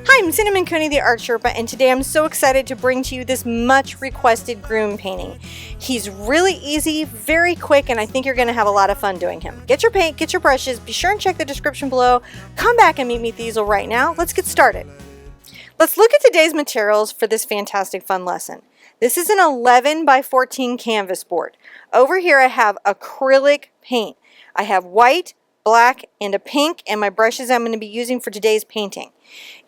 Hi, I'm Cinnamon Coney, the Art Sherpa, and today I'm so excited to bring to you this much requested Groom painting. He's really easy, very quick, and I think you're going to have a lot of fun doing him. Get your paint, get your brushes, be sure and check the description below. Come back and meet me at the easel right now. Let's get started. Let's look at today's materials for this fantastic fun lesson. This is an 11 by 14 canvas board. Over here I have acrylic paint. I have white, black, and a pink, and my brushes I'm going to be using for today's painting.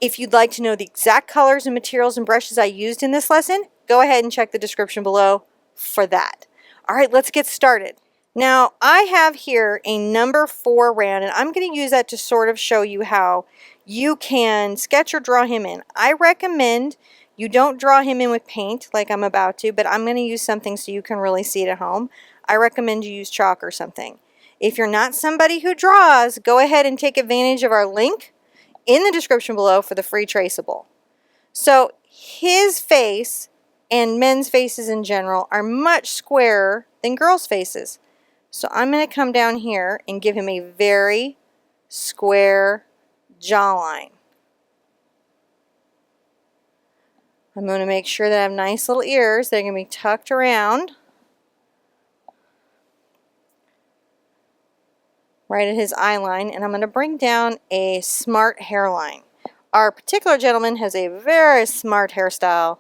If you'd like to know the exact colors and materials and brushes I used in this lesson, go ahead and check the description below for that. All right, let's get started. Now, I have here a number 4 round, and I'm going to use that to sort of show you how you can sketch or draw him in. I recommend you don't draw him in with paint like I'm about to, but I'm going to use something so you can really see it at home. I recommend you use chalk or something. If you're not somebody who draws, go ahead and take advantage of our link in the description below for the free traceable. So his face and men's faces in general are much squarer than girls' faces. So I'm going to come down here and give him a very square jawline. I'm going to make sure that I have nice little ears. They're going to be tucked around right at his eye line, and I'm going to bring down a smart hairline. Our particular gentleman has a very smart hairstyle,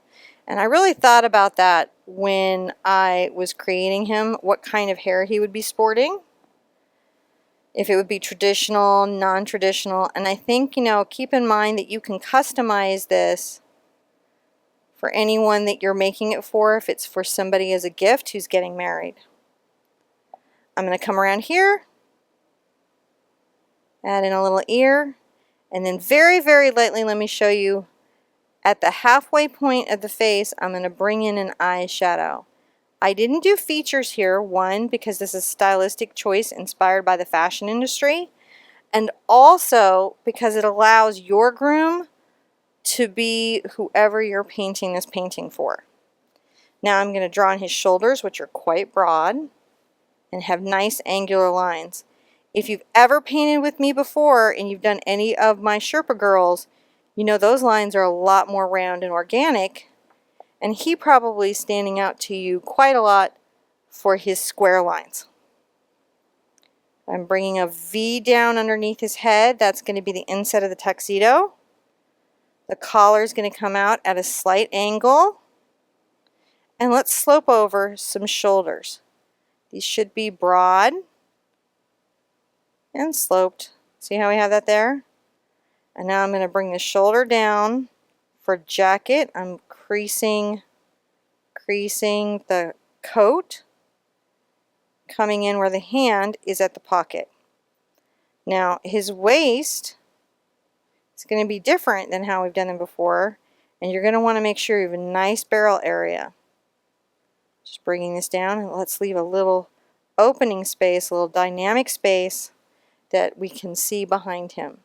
and I really thought about that when I was creating him, what kind of hair he would be sporting. If it would be traditional, non-traditional, and I think, keep in mind that you can customize this for anyone that you're making it for, if it's for somebody as a gift who's getting married. I'm going to come around here, add in a little ear, and then very, very lightly, let me show you, at the halfway point of the face, I'm going to bring in an eyeshadow. I didn't do features here, one, because this is a stylistic choice inspired by the fashion industry, and also because it allows your groom to be whoever you're painting this painting for. Now I'm going to draw on his shoulders, which are quite broad, and have nice angular lines. If you've ever painted with me before and you've done any of my Sherpa girls, you know those lines are a lot more round and organic, and he probably is standing out to you quite a lot for his square lines. I'm bringing a V down underneath his head. That's going to be the inside of the tuxedo. The collar is going to come out at a slight angle. And let's slope over some shoulders. These should be broad and sloped. See how we have that there? And now I'm going to bring the shoulder down for jacket. I'm creasing the coat, coming in where the hand is at the pocket. Now his waist is going to be different than how we've done them before, and you're going to want to make sure you have a nice barrel area. Just bringing this down, and let's leave a little opening space, a little dynamic space that we can see behind him.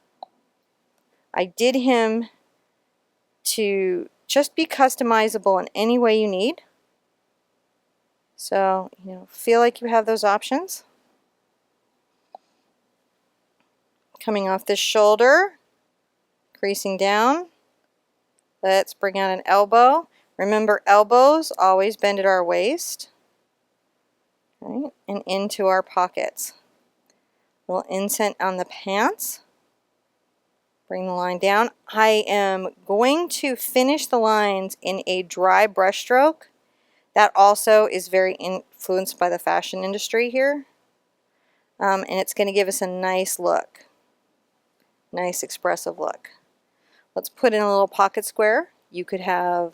I did him to just be customizable in any way you need. So, feel like you have those options. Coming off this shoulder, creasing down. Let's bring out an elbow. Remember, elbows always bend at our waist. Right? And into our pockets. A little indent on the pants. Bring the line down. I am going to finish the lines in a dry brush stroke. That also is very influenced by the fashion industry here. And it's going to give us a nice look. Nice expressive look. Let's put in a little pocket square. You could have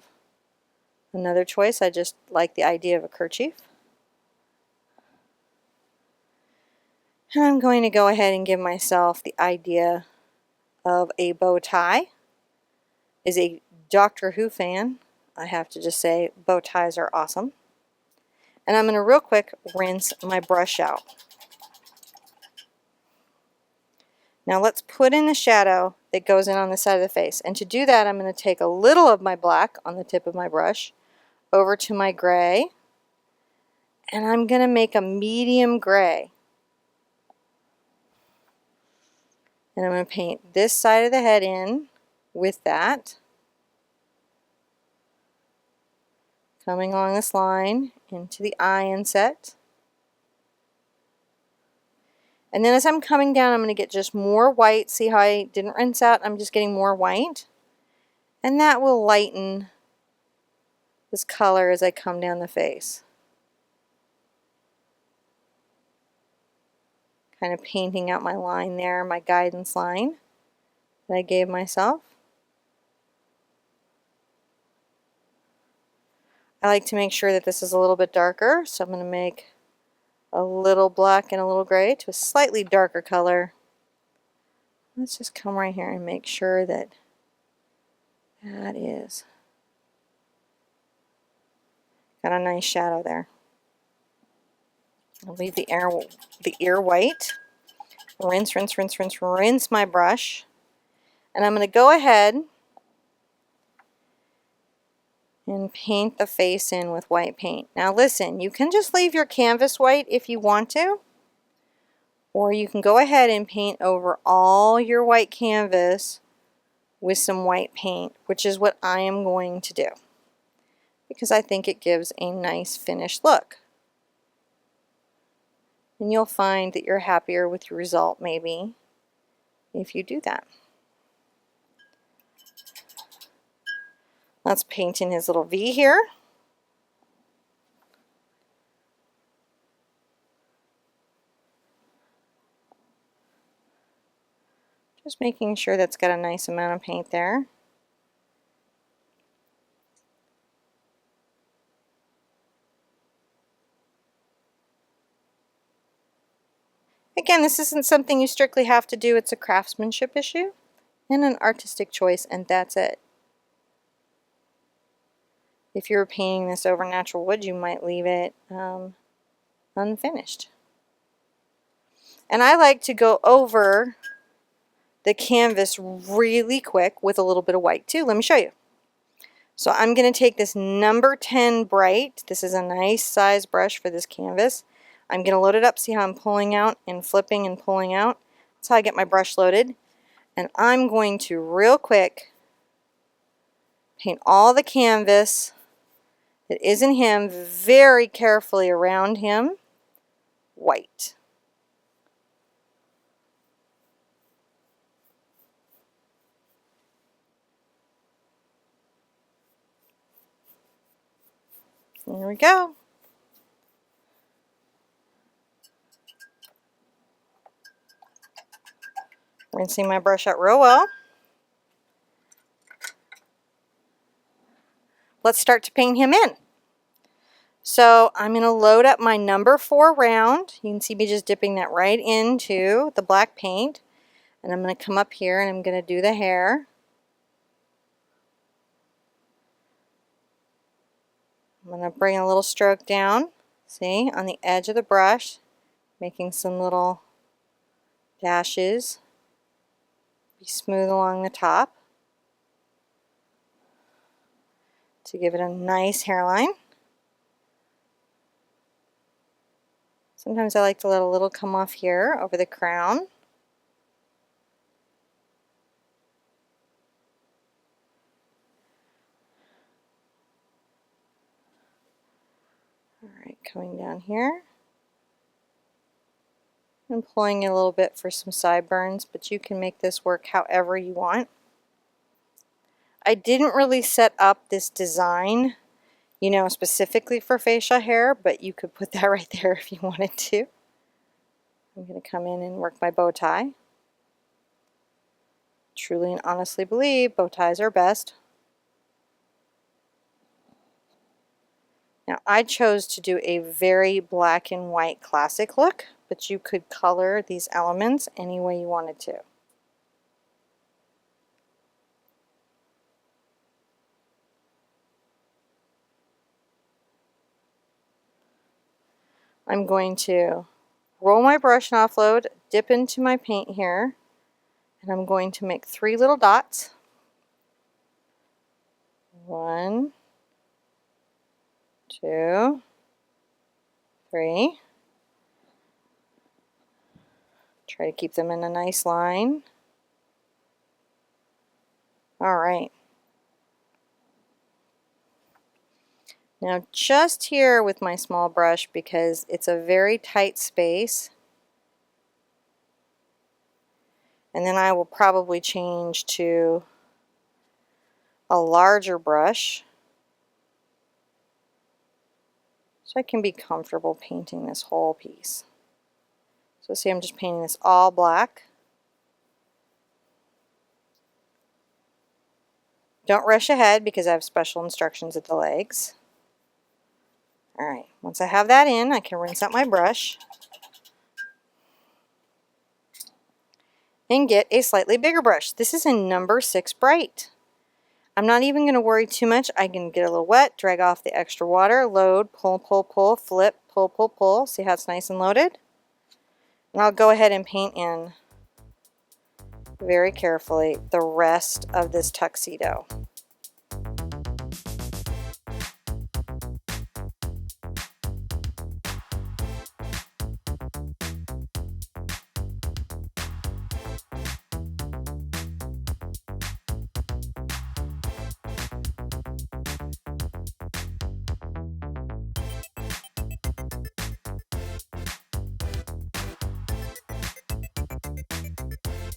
another choice. I just like the idea of a kerchief. And I'm going to go ahead and give myself the idea of a bow tie. As a Doctor Who fan, I have to just say bow ties are awesome. And I'm going to real quick rinse my brush out. Now let's put in the shadow that goes in on the side of the face. And to do that, I'm going to take a little of my black on the tip of my brush over to my gray. And I'm going to make a medium gray. And I'm going to paint this side of the head in with that. Coming along this line into the eye inset. And then as I'm coming down, I'm going to get just more white. See how I didn't rinse out? I'm just getting more white. And that will lighten this color as I come down the face. Kind of painting out my line there, my guidance line that I gave myself. I like to make sure that this is a little bit darker, so I'm going to make a little black and a little gray to a slightly darker color. Let's just come right here and make sure that that is got a nice shadow there. I'll leave the ear white. Rinse, rinse, rinse, rinse, rinse my brush. And I'm going to go ahead and paint the face in with white paint. Now listen, you can just leave your canvas white if you want to, or you can go ahead and paint over all your white canvas with some white paint, which is what I am going to do, because I think it gives a nice finished look. And you'll find that you're happier with your result maybe if you do that. Let's paint in his little V here. Just making sure that's got a nice amount of paint there. Again, this isn't something you strictly have to do. It's a craftsmanship issue and an artistic choice, and that's it. If you were painting this over natural wood, you might leave it unfinished. And I like to go over the canvas really quick with a little bit of white too. Let me show you. So I'm going to take this number 10 Bright. This is a nice size brush for this canvas. I'm going to load it up. See how I'm pulling out and flipping and pulling out? That's how I get my brush loaded. And I'm going to real quick paint all the canvas that isn't him very carefully around him white. There we go. Rinsing my brush out real well. Let's start to paint him in. So I'm going to load up my number 4 round. You can see me just dipping that right into the black paint. And I'm going to come up here and I'm going to do the hair. I'm going to bring a little stroke down, see, on the edge of the brush, making some little dashes. Be smooth along the top to give it a nice hairline. Sometimes I like to let a little come off here over the crown. Alright, coming down here and pulling it a little bit for some sideburns, but you can make this work however you want. I didn't really set up this design, you know, specifically for facial hair, but you could put that right there if you wanted to. I'm going to come in and work my bow tie. Truly and honestly believe bow ties are best. Now I chose to do a very black and white classic look, but you could color these elements any way you wanted to. I'm going to roll my brush and offload, dip into my paint here, and I'm going to make 3 little dots. 1, 2, 3. Try to keep them in a nice line. All right. Now just here with my small brush, because it's a very tight space, and then I will probably change to a larger brush so I can be comfortable painting this whole piece. So see, I'm just painting this all black. Don't rush ahead because I have special instructions at the legs. Alright, once I have that in, I can rinse out my brush and get a slightly bigger brush. This is a number 6 Bright. I'm not even going to worry too much. I can get a little wet, drag off the extra water, load, pull, pull, pull, flip, pull, pull, pull. See how it's nice and loaded? And I'll go ahead and paint in very carefully the rest of this tuxedo.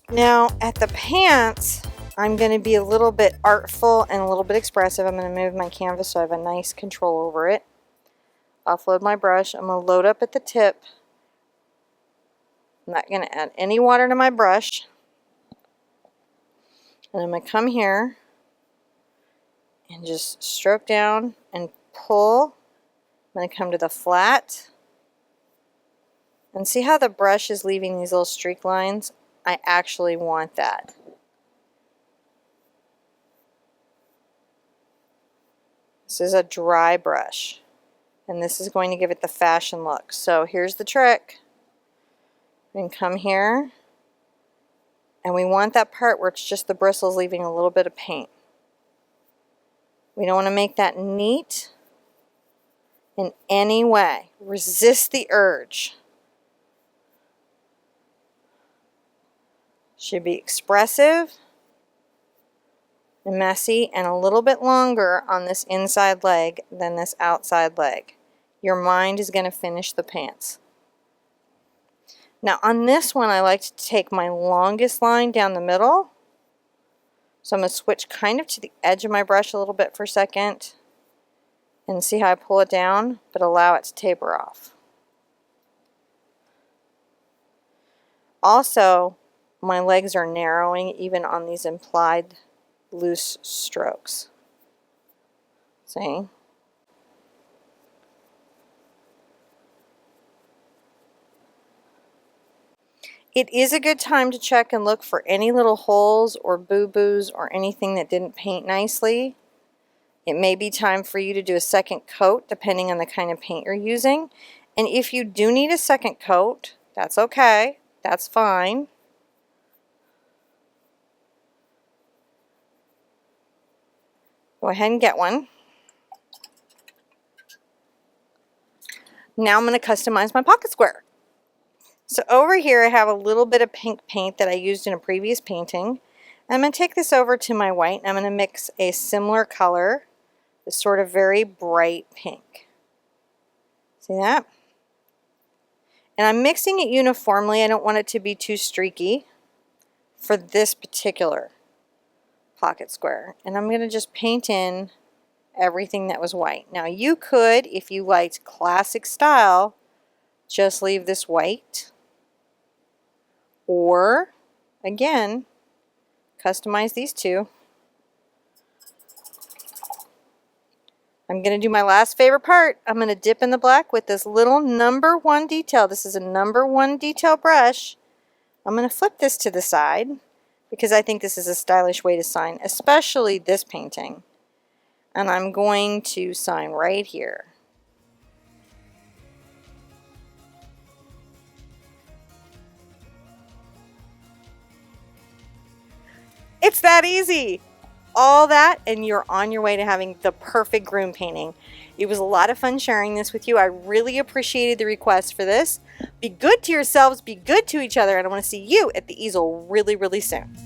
Now at the pants, I'm going to be a little bit artful and a little bit expressive. I'm going to move my canvas so I have a nice control over it. Offload my brush. I'm going to load up at the tip. I'm not going to add any water to my brush. And I'm going to come here and just stroke down and pull. I'm going to come to the flat. And see how the brush is leaving these little streak lines? I actually want that. This is a dry brush, and this is going to give it the fashion look. So here's the trick. We can come here, and we want that part where it's just the bristles leaving a little bit of paint. We don't want to make that neat in any way. Resist the urge. Should be expressive and messy and a little bit longer on this inside leg than this outside leg. Your mind is going to finish the pants. Now on this one, I like to take my longest line down the middle. So I'm going to switch kind of to the edge of my brush a little bit for a second and see how I pull it down, but allow it to taper off. Also, my legs are narrowing even on these implied loose strokes. See? It is a good time to check and look for any little holes or boo-boos or anything that didn't paint nicely. It may be time for you to do a second coat depending on the kind of paint you're using. And if you do need a second coat, that's okay. That's fine. Go ahead and get one. Now I'm going to customize my pocket square. So over here I have a little bit of pink paint that I used in a previous painting. I'm going to take this over to my white and I'm going to mix a similar color, this sort of very bright pink. See that? And I'm mixing it uniformly. I don't want it to be too streaky for this particular pocket square. And I'm going to just paint in everything that was white. Now you could, if you liked classic style, just leave this white, or again customize these two. I'm going to do my last favorite part. I'm going to dip in the black with this little number 1 detail. This is a number 1 detail brush. I'm going to flip this to the side because I think this is a stylish way to sign, especially this painting. And I'm going to sign right here. It's that easy. All that and you're on your way to having the perfect groom painting. It was a lot of fun sharing this with you. I really appreciated the request for this. Be good to yourselves, be good to each other, and I want to see you at the easel really, really soon.